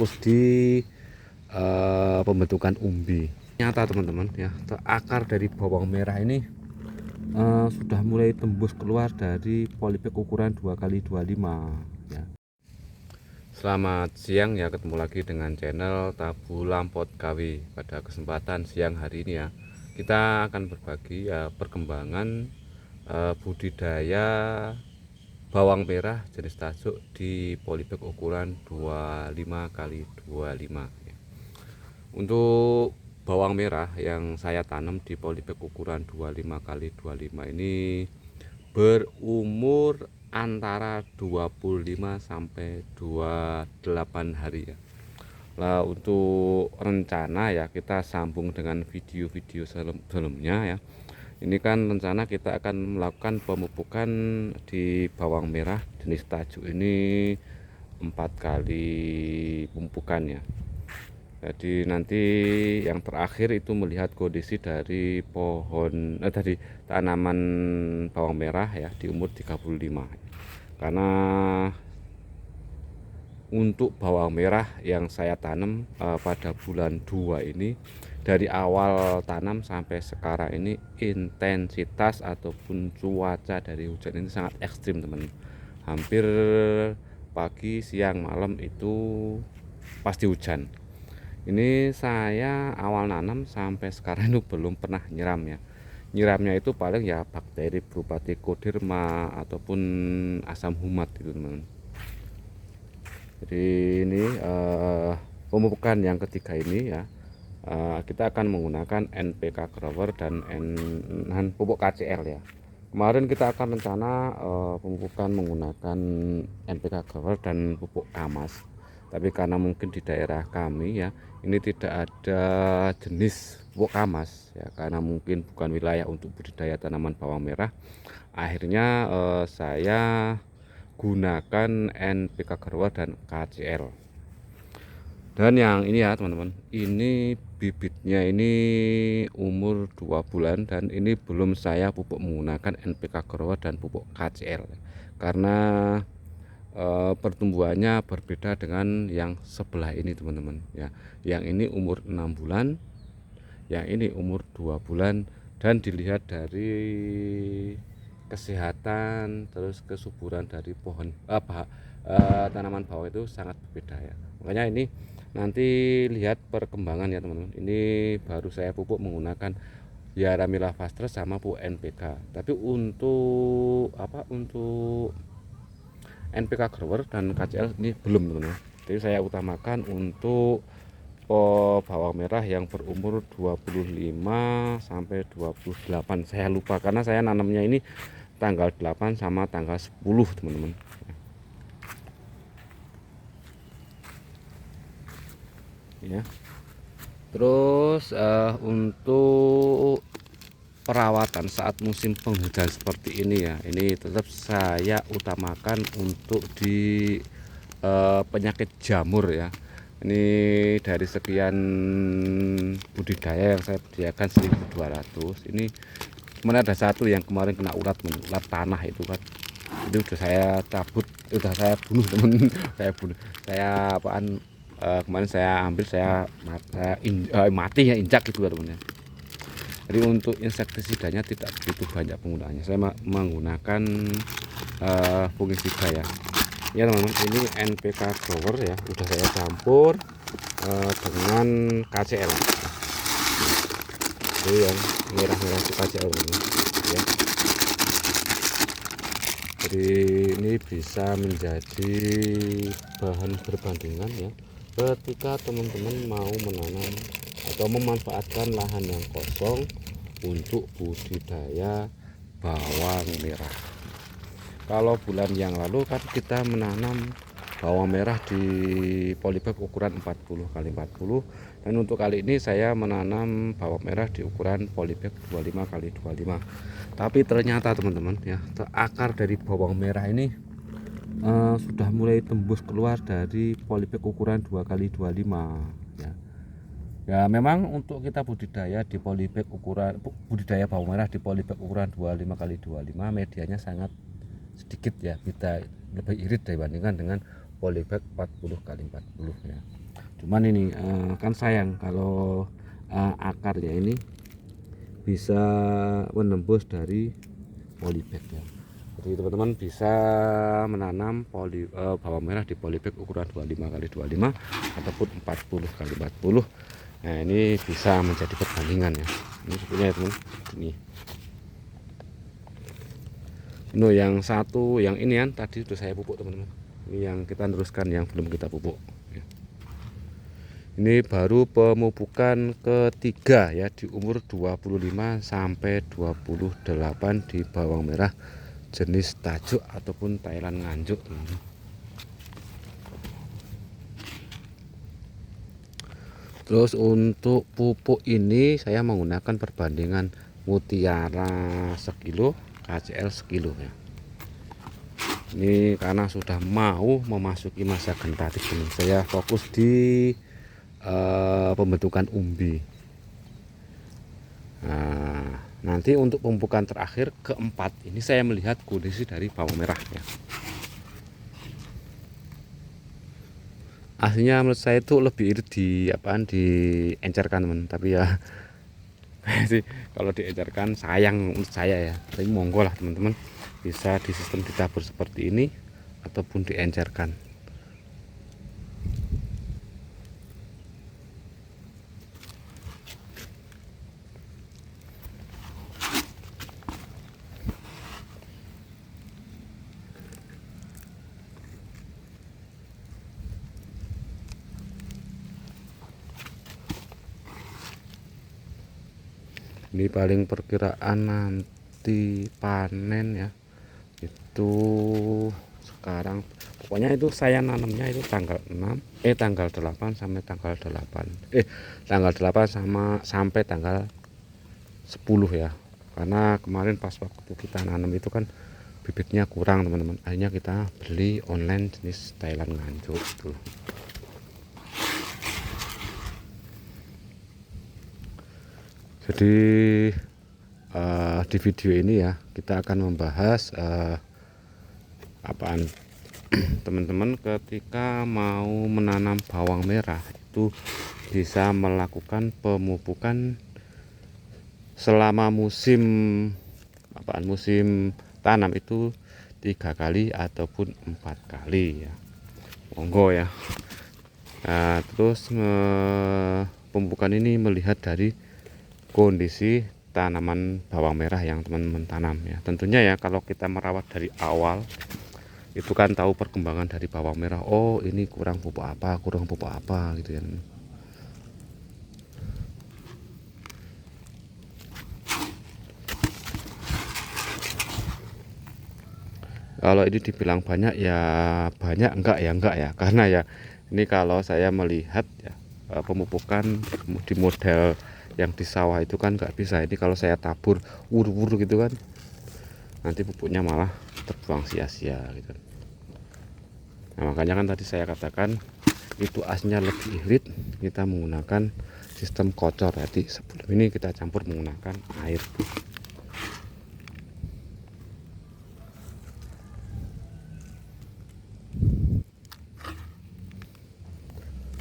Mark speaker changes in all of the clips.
Speaker 1: fokus di pembentukan umbi. Nyata teman-teman ya, akar dari bawang merah ini sudah mulai tembus keluar dari polybag ukuran 2x25 ya. Selamat siang ya, ketemu lagi dengan channel Tabu Lampot KW. Pada kesempatan siang hari ini ya, kita akan berbagi perkembangan budidaya bawang merah jenis tajuk di polybag ukuran 25x25 ya. Untuk bawang merah yang saya tanam di polybag ukuran 25x25 ini berumur antara 25 sampai 28 hari ya. Lah untuk rencana ya, kita sambung dengan video-video sebelumnya ya. Ini kan rencana kita akan melakukan pemupukan di bawang merah jenis tajuk ini 4 kali pemupukan ya. Jadi nanti yang terakhir itu melihat kondisi dari pohon dari tanaman bawang merah ya di umur 35. Karena untuk bawang merah yang saya tanam pada bulan 2 ini, dari awal tanam sampai sekarang ini intensitas ataupun cuaca dari hujan ini sangat ekstrim teman. Hampir pagi, siang, malam itu pasti hujan. Ini saya awal nanam sampai sekarang itu belum pernah nyiram ya. Nyiramnya itu paling ya bakteri berupa trichoderma ataupun asam humat itu teman. Jadi ini pemupukan yang ketiga ini ya, kita akan menggunakan NPK grower dan pupuk KCL ya. Kemarin kita akan rencana pemupukan menggunakan NPK grower dan pupuk Kamas, tapi karena mungkin di daerah kami ya ini tidak ada jenis pupuk Kamas ya, karena mungkin bukan wilayah untuk budidaya tanaman bawang merah, akhirnya saya gunakan NPK grower dan KCL. Dan yang ini ya teman-teman, ini bibitnya ini umur 2 bulan dan ini belum saya pupuk menggunakan NPK grower dan pupuk KCL karena pertumbuhannya berbeda dengan yang sebelah ini teman-teman ya. Yang ini umur 6 bulan, yang ini umur 2 bulan, dan dilihat dari kesehatan terus kesuburan dari pohon tanaman bawang itu sangat berbeda ya. Makanya ini nanti lihat perkembangan ya teman-teman. Ini baru saya pupuk menggunakan ya Ramila Faster sama pupuk NPK. Tapi untuk untuk NPK grower dan KCL ini belum teman-teman. Jadi saya utamakan untuk bawang merah yang berumur 25 sampai 28. Saya lupa karena saya nanamnya ini tanggal 8 sama tanggal 10 teman-teman. Ya. Terus untuk perawatan saat musim penghujan seperti ini ya, ini tetap saya utamakan untuk di penyakit jamur ya. Ini dari sekian budidaya yang saya sediakan 1200, ini kemudian ada satu yang kemarin kena ulat tanah itu kan, itu udah saya cabut, udah saya bunuh temen. Saya apaan kemarin saya ambil, saya mati ya, injak gitu teman-teman. Jadi untuk insektisidanya tidak begitu banyak penggunaannya, saya menggunakan fungisida ya teman-teman. Ini NPK grower ya, udah saya campur dengan KCL. Ini yang merah-merah itu KCL ya. Jadi ini bisa menjadi bahan berbandingan ya ketika teman-teman mau menanam atau memanfaatkan lahan yang kosong untuk budidaya bawang merah. Kalau bulan yang lalu kan kita menanam bawang merah di polybag ukuran 40x40, dan untuk kali ini saya menanam bawang merah di ukuran polybag 25x25. Tapi ternyata teman-teman ya, akar dari bawang merah ini sudah mulai tembus keluar dari polybag ukuran 2x25 ya. Ya memang untuk kita budidaya di polybag ukuran budidaya bawang merah di polybag ukuran 25x25 medianya sangat sedikit ya, kita lebih irit dibandingkan dengan polybag 40x40 ya. cuman ini kan sayang kalau akarnya ini bisa menembus dari polybag ya. Jadi teman-teman bisa menanam bawang merah di polybag ukuran 25x25 ataupun 40x40. Nah ini bisa menjadi perbandingan ya. Ini sebenarnya teman, ini yang satu, yang ini kan tadi sudah saya pupuk teman-teman. Ini yang kita teruskan yang belum kita pupuk. Ini baru pemupukan ketiga ya di umur 25 sampai 28 di bawang merah jenis tajuk ataupun Thailand nganjuk. Terus untuk pupuk ini saya menggunakan perbandingan Mutiara sekilo, KCL sekilo ya. Ini karena sudah mau memasuki masa gentatik, saya fokus di pembentukan umbi. Nah, nanti untuk pemupukan terakhir keempat ini saya melihat kondisi dari bawang merah ya. Aslinya menurut saya itu lebih irit diencerkan teman, tapi ya sih kalau diencerkan sayang menurut saya ya. Tapi monggo lah teman-teman, bisa di sistem ditabur seperti ini ataupun diencerkan. Ini paling perkiraan nanti panen ya itu sekarang, pokoknya itu saya nanamnya itu tanggal 8 sampai tanggal 8 sampai tanggal 10 ya, karena kemarin pas waktu kita nanam itu kan bibitnya kurang teman-teman, akhirnya kita beli online jenis Thailand nganjuk itu. Jadi di video ini ya kita akan membahas apaan teman-teman ketika mau menanam bawang merah itu bisa melakukan pemupukan selama musim tanam itu 3 kali ataupun 4 kali ya, monggo ya. Nah, terus pemupukan ini melihat dari kondisi tanaman bawang merah yang teman-teman tanam ya. Tentunya ya kalau kita merawat dari awal itu kan tahu perkembangan dari bawang merah, oh ini kurang pupuk apa gitu ya. Kalau ini dibilang banyak ya banyak, enggak ya, karena ya ini kalau saya melihat ya pemupukan di model yang di sawah itu kan nggak bisa, ini kalau saya tabur wur-wur gitu kan nanti pupuknya malah terbuang sia-sia gitu. Nah makanya kan tadi saya katakan itu asnya lebih irit, kita menggunakan sistem kocor. Jadi sebelum ini kita campur menggunakan air.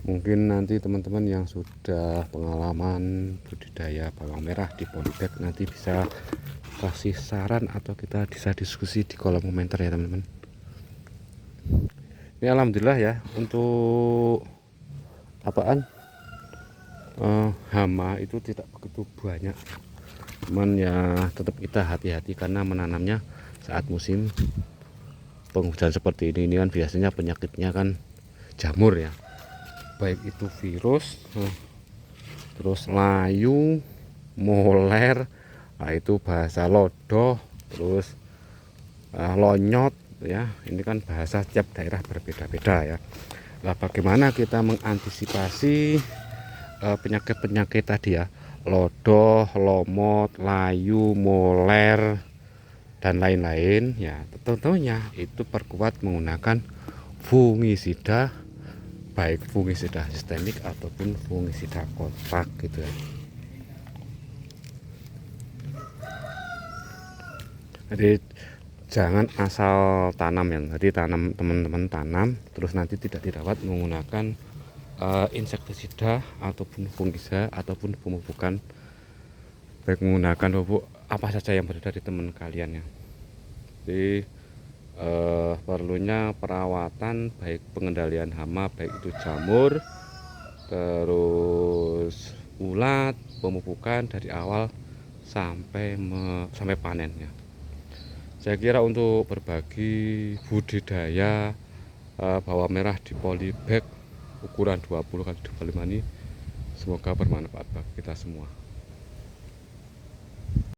Speaker 1: Mungkin nanti teman-teman yang sudah pengalaman budidaya bawang merah di polybag nanti bisa kasih saran atau kita bisa diskusi di kolom komentar ya teman-teman. Ini alhamdulillah ya untuk hama itu tidak begitu banyak, cuman ya tetap kita hati-hati karena menanamnya saat musim penghujan seperti ini kan biasanya penyakitnya kan jamur ya, baik itu virus, terus layu, moler, nah itu bahasa lodoh, terus lonyot ya. Ini kan bahasa setiap daerah berbeda-beda ya. Nah bagaimana kita mengantisipasi penyakit-penyakit tadi ya, lodoh, lomot, layu, moler dan lain-lain ya, tentunya itu perkuat menggunakan fungisida, baik fungisida sistemik ataupun fungisida kontrak gitu ya. Jadi jangan asal tanam ya, jadi teman-teman tanam terus nanti tidak dirawat menggunakan insektisida ataupun fungisa ataupun pemupukan, baik menggunakan pupuk apa saja yang berada di teman kalian ya. Jadi perlunya perawatan, baik pengendalian hama, baik itu jamur, terus ulat, pemupukan dari awal sampai panennya. Saya kira untuk berbagi budidaya bawang merah di polybag ukuran 20 x 25 ini semoga bermanfaat bagi kita semua.